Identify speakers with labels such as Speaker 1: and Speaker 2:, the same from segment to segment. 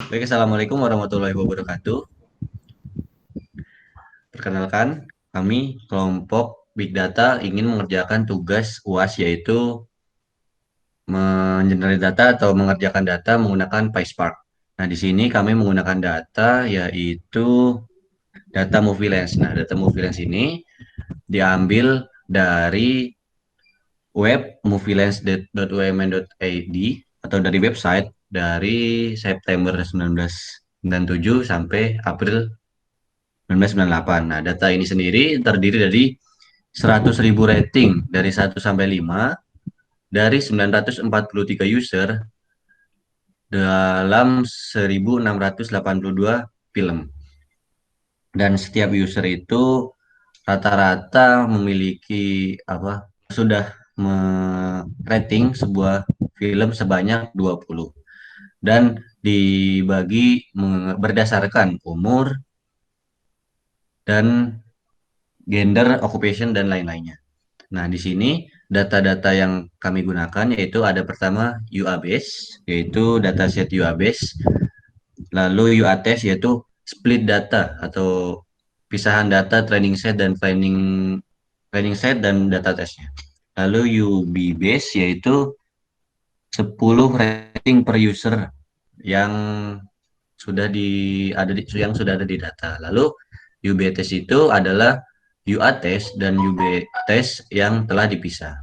Speaker 1: Baik, Assalamualaikum warahmatullahi wabarakatuh. Perkenalkan, kami kelompok Big Data ingin mengerjakan tugas UAS yaitu mengenerate data atau mengerjakan data menggunakan PySpark. Nah, di sini kami menggunakan data yaitu data movie lens. Nah, data movie lens ini diambil dari web movielens.umn.id atau dari website dari September 1997 sampai April 1998. Nah, data ini sendiri terdiri dari 100.000 rating dari 1 sampai 5 dari 943 user dalam 1682 film. Dan setiap user itu rata-rata memiliki sudah rating sebuah film sebanyak 20 dan dibagi berdasarkan umur dan gender, occupation dan lain-lainnya. Nah, di sini data-data yang kami gunakan yaitu ada pertama UA-base, yaitu dataset UA-base, lalu UA-test yaitu split data atau pisahan data training set dan training set dan data testnya. Lalu UB-base yaitu 10 rating per user yang yang sudah ada di data. Lalu UB test itu adalah UA test dan UB test yang telah dipisah.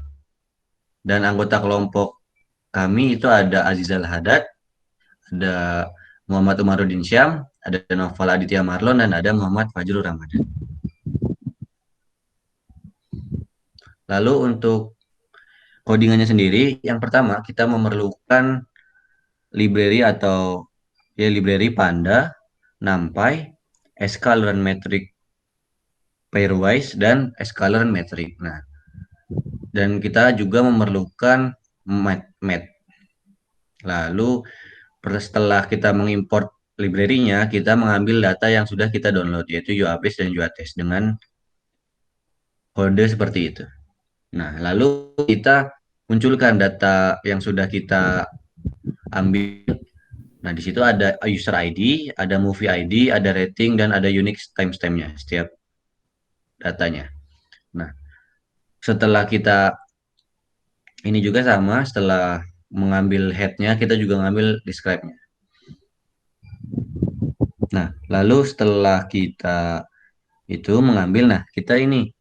Speaker 1: Dan anggota kelompok kami itu ada Azizal Hadad, ada Muhammad Umaruddin Syam, ada Noval Aditya Marlon, dan ada Muhammad Fajrul Ramadan. Lalu untuk codingannya sendiri, yang pertama kita memerlukan library atau library Panda, NumPy, Scala Metric Pairwise, dan Scala Metric. Nah, dan kita juga memerlukan Math. Lalu setelah kita mengimport library-nya, kita mengambil data yang sudah kita download, yaitu UA-base dan UA-test dengan kode seperti itu. Nah, lalu kita munculkan data yang sudah kita ambil. Nah, di situ ada user ID, ada movie ID, ada rating, dan ada unique timestamp-nya setiap datanya. Nah, setelah kita ini juga sama, setelah mengambil head-nya, kita juga mengambil describe-nya. Nah, lalu setelah kita itu mengambil, nah kita ini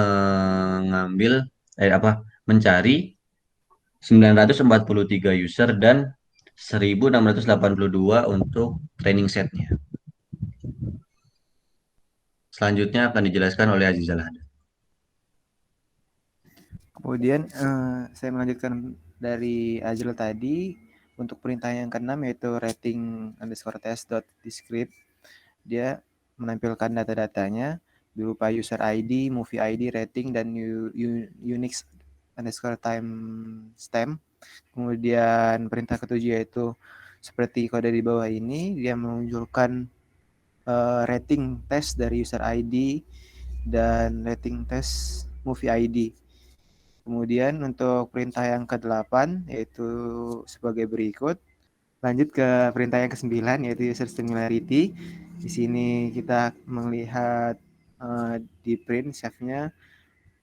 Speaker 1: mengambil mencari 943 user dan 1682 untuk training setnya. Selanjutnya akan dijelaskan oleh Azizal Hadad.
Speaker 2: Kemudian saya melanjutkan dari Azril tadi untuk perintah yang keenam yaitu rating underscore test dot descript. Dia menampilkan data-datanya berupa user ID, movie ID, rating, dan Unix underscore timestamp. Kemudian perintah ketujuh yaitu seperti kode di bawah ini, dia menunjukkan rating test dari user ID dan rating test movie ID. Kemudian untuk perintah yang ke-8 yaitu sebagai berikut. Lanjut ke perintah yang ke-9 yaitu user similarity. Di sini kita melihat di print save-nya,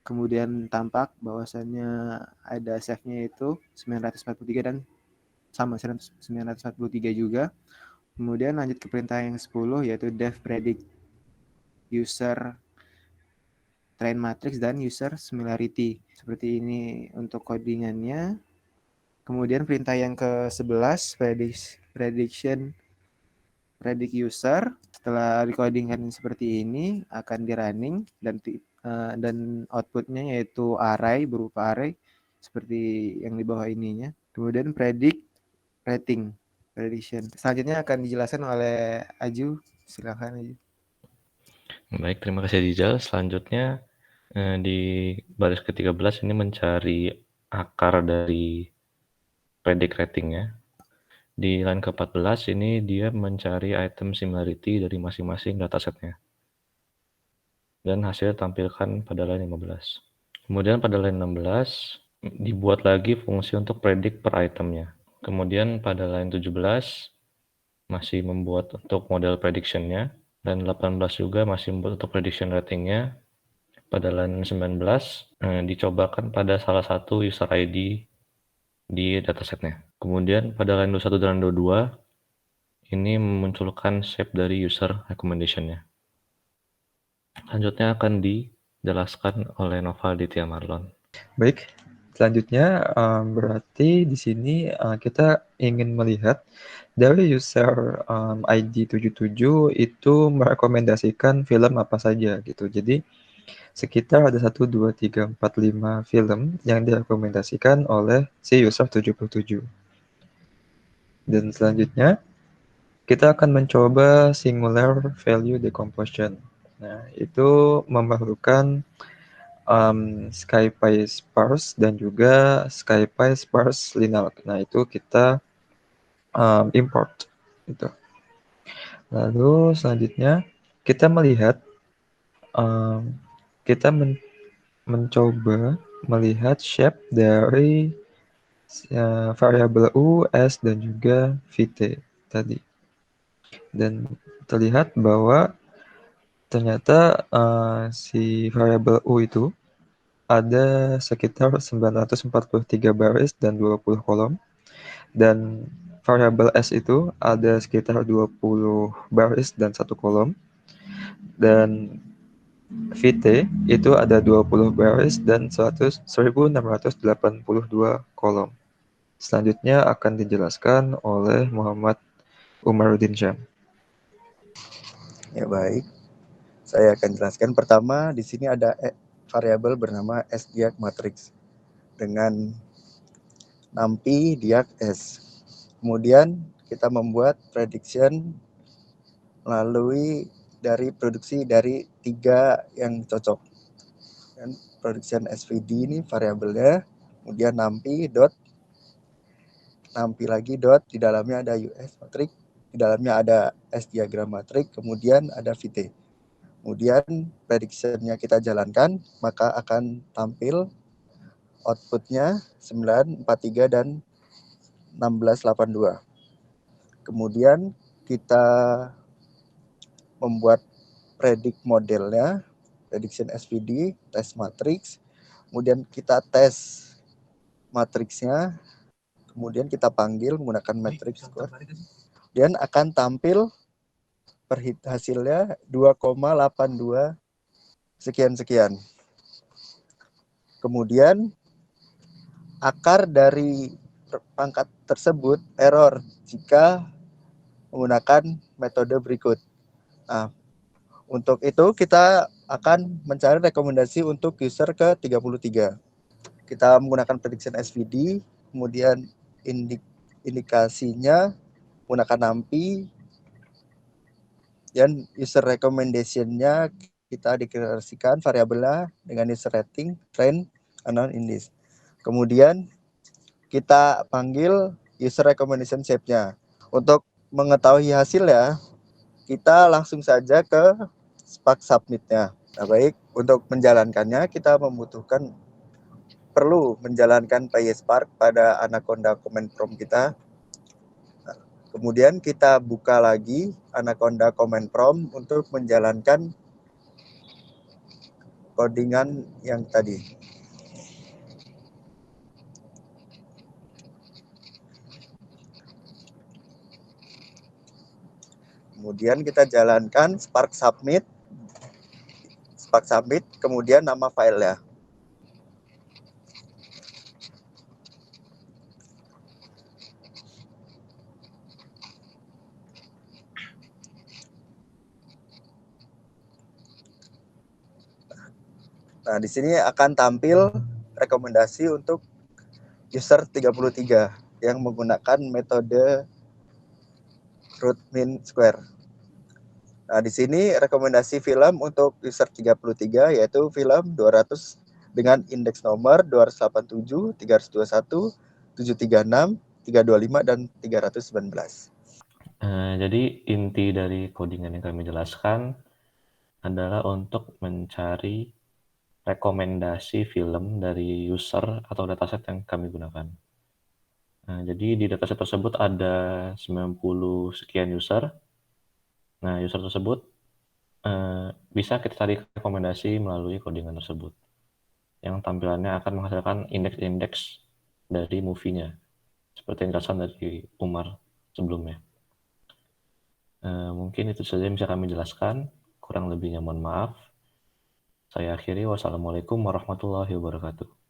Speaker 2: kemudian tampak bahwasannya ada save-nya itu 943 dan sama 943 juga. Kemudian lanjut ke perintah yang 10 yaitu def predict user train matrix dan user similarity. Seperti ini untuk codingannya. Kemudian perintah yang ke-11 predict user. Setelah recodingan seperti ini akan di running dan outputnya yaitu array berupa array seperti yang di bawah ininya. Kemudian predict rating prediction. Selanjutnya akan dijelaskan oleh Aju. Silakan Aju.
Speaker 3: Baik, terima kasih Rizal. Selanjutnya di baris ke-13 ini mencari akar dari predict ratingnya. Di line ke-14 ini dia mencari item similarity dari masing-masing datasetnya. Dan hasil tampilkan pada line 15. Kemudian pada line 16 dibuat lagi fungsi untuk predict per itemnya. Kemudian pada line 17 masih membuat untuk model prediction-nya, dan 18 juga masih membuat untuk prediction rating-nya. Pada line 19 dicobakan pada salah satu user ID di datasetnya. Kemudian pada line 21 dan 22 ini memunculkan shape dari user recommendation-nya. Selanjutnya akan dijelaskan oleh Nova Aditya Marlon.
Speaker 4: Baik, selanjutnya berarti di sini kita ingin melihat dari user ID 77 itu merekomendasikan film apa saja gitu. Jadi sekitar ada 1, 2, 3, 4, 5 film yang direkomendasikan oleh si user 77. Dan selanjutnya kita akan mencoba singular value decomposition. Nah, itu memerlukan SciPy sparse dan juga SciPy sparse linalog. Nah, itu kita import itu. Lalu selanjutnya kita melihat kita mencoba melihat shape dari variabel U, S dan juga VT tadi. Dan terlihat bahwa ternyata si variabel U itu ada sekitar 943 baris dan 20 kolom. Dan variabel S itu ada sekitar 20 baris dan 1 kolom. Dan VT itu ada 20 baris dan 1682 kolom. Selanjutnya akan dijelaskan oleh Muhammad Umaruddin Syam.
Speaker 5: Ya baik, saya akan jelaskan. Pertama, di sini ada variabel bernama sdiag matrix dengan nampi diag S. Kemudian kita membuat prediction melalui dari produksi dari 3 yang cocok. Dan prediction SVD ini variabelnya, kemudian nampi lagi dot, di dalamnya ada US matrix, di dalamnya ada S diagram matrix, kemudian ada VT. Kemudian prediction-nya kita jalankan, maka akan tampil output-nya 943 dan 1682. Kemudian kita membuat predict modelnya, prediction SVD, test matrix, kemudian kita tes matriksnya, kemudian kita panggil menggunakan matrix score, dan akan tampil hasilnya 2,82 sekian-sekian. Kemudian akar dari pangkat tersebut error jika menggunakan metode berikut. Nah, untuk itu kita akan mencari rekomendasi untuk user ke-33. Kita menggunakan prediction SVD, kemudian indikasinya menggunakan nampi, dan user recommendation-nya kita deklarasikan variabelnya dengan user rating, trend, unknown index. Kemudian kita panggil user recommendation shape-nya. Untuk mengetahui hasilnya, kita langsung saja ke Spark Submit-nya. Nah, baik, untuk menjalankannya kita perlu menjalankan PySpark pada Anaconda Command Prompt kita. Nah, kemudian kita buka lagi Anaconda Command Prompt untuk menjalankan codingan yang tadi. Kemudian kita jalankan Spark Submit, kemudian nama filenya. Nah, di sini akan tampil rekomendasi untuk user 33 yang menggunakan metode root mean square. Nah, di sini rekomendasi film untuk user 33 yaitu film 200 dengan indeks nomor 287, 321, 736, 325 dan 319.
Speaker 3: Jadi inti dari codingan yang kami jelaskan adalah untuk mencari rekomendasi film dari user atau dataset yang kami gunakan. Nah, jadi di dataset tersebut ada 90 sekian user. Nah, user tersebut bisa kita cari rekomendasi melalui codingan tersebut, yang tampilannya akan menghasilkan indeks-indeks dari movie-nya, seperti yang dijelaskan dari Umar sebelumnya. Mungkin itu saja yang bisa kami jelaskan. Kurang lebihnya mohon maaf. Saya akhiri. Wassalamualaikum warahmatullahi wabarakatuh.